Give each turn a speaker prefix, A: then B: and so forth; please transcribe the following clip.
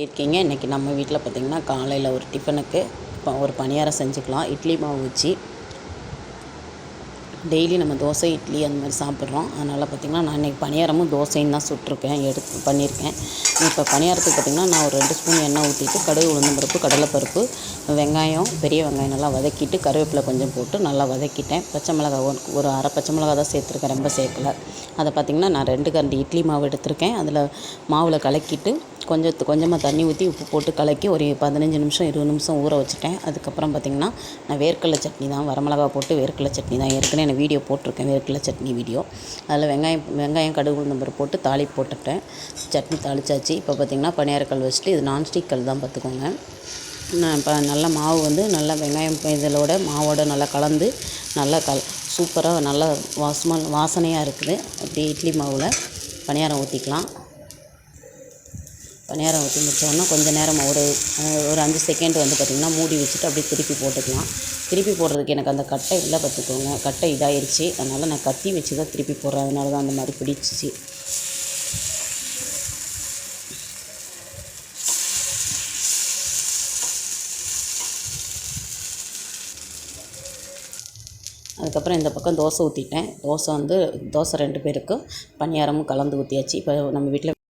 A: இருக்கீங்க. இன்றைக்கி நம்ம வீட்டில் பார்த்திங்கன்னா காலையில் ஒரு டிஃபனுக்கு ஒரு பணியாரம் செஞ்சுக்கலாம். இட்லி மாவு வச்சு டெய்லி நம்ம தோசை இட்லி அந்த மாதிரி சாப்பிட்றோம். அதனால் பார்த்திங்கன்னா நான் இன்றைக்கி பணியாரமும் தோசையும் தான் சுட்டிருக்கேன் பண்ணியிருக்கேன். இப்போ பணியாரத்துக்கு பார்த்திங்கன்னா நான் ஒரு 2 ஸ்பூன் எண்ணெய் ஊற்றிட்டு கடுகு உளுந்தம்பருப்பு கடலைப்பருப்பு வெங்காயம் பெரிய வெங்காயம் நல்லா வதக்கிட்டு கருவேப்பிலை கொஞ்சம் போட்டு நல்லா வதக்கிட்டேன். பச்சை மிளகாய் ஒரு அரை பச்சை மிளகாய் தான் சேர்த்துருக்கேன், ரொம்ப சேர்க்கலை. அதை பார்த்திங்கன்னா நான் 2 கரண்டி இட்லி மாவு எடுத்திருக்கேன். அதில் மாவில் கலக்கிட்டு கொஞ்சமாக தண்ணி ஊற்றி உப்பு போட்டு கலக்கி ஒரு 15 நிமிஷம் 20 நிமிஷம் ஊற வச்சுட்டேன். அதுக்கப்புறம் பார்த்திங்கன்னா நான் வேர்க்கடலை சட்னி தான், வரமிளகா போட்டு வேர்க்கடலை சட்னி தான் ஏற்கனவே நான் வீடியோ போட்டிருக்கேன், வேர்க்கடலை சட்னி வீடியோ. அதில் வெங்காயம் கடுகு உளுந்தம்பருப்பு போட்டு தாளிப்பு போட்டுட்டேன். சட்னி தாளிச்சாச்சு. இப்போ பார்த்திங்கன்னா பணியாரக்கல் வச்சுட்டு இது நான்ஸ்டிக் கல் தான் பார்த்துக்கோங்க. நான் இப்போ நல்லா மாவு நல்லா வெங்காயம் இதோட மாவோட நல்லா கலந்து நல்லா சூப்பராக நல்லா வாசனையாக இருக்குது. அப்படியே இட்லி மாவில் பணியாரம் ஊற்றிக்கலாம். பணியாரம் ஊற்றி முடித்தோன்னா கொஞ்சம் நேரம் ஒரு 5 செகண்ட் பார்த்திங்கன்னா மூடி வச்சுட்டு அப்படியே திருப்பி போட்டுக்கலாம். திருப்பி போடுறதுக்கு எனக்கு அந்த கட்டை இல்லை பார்த்துக்கோங்க, கட்டை இதாகிடுச்சு. அதனால் நான் கத்தி வச்சு தான் திருப்பி போடுறேன். அதனால தான் அந்த மாதிரி பிடிச்சிச்சு. அதுக்கப்புறம் இந்த பக்கம் தோசை ஊற்றிட்டேன். தோசை 2 பேருக்கும் பணியாரமும் கலந்து ஊற்றியாச்சு. இப்போ நம்ம வீட்டில்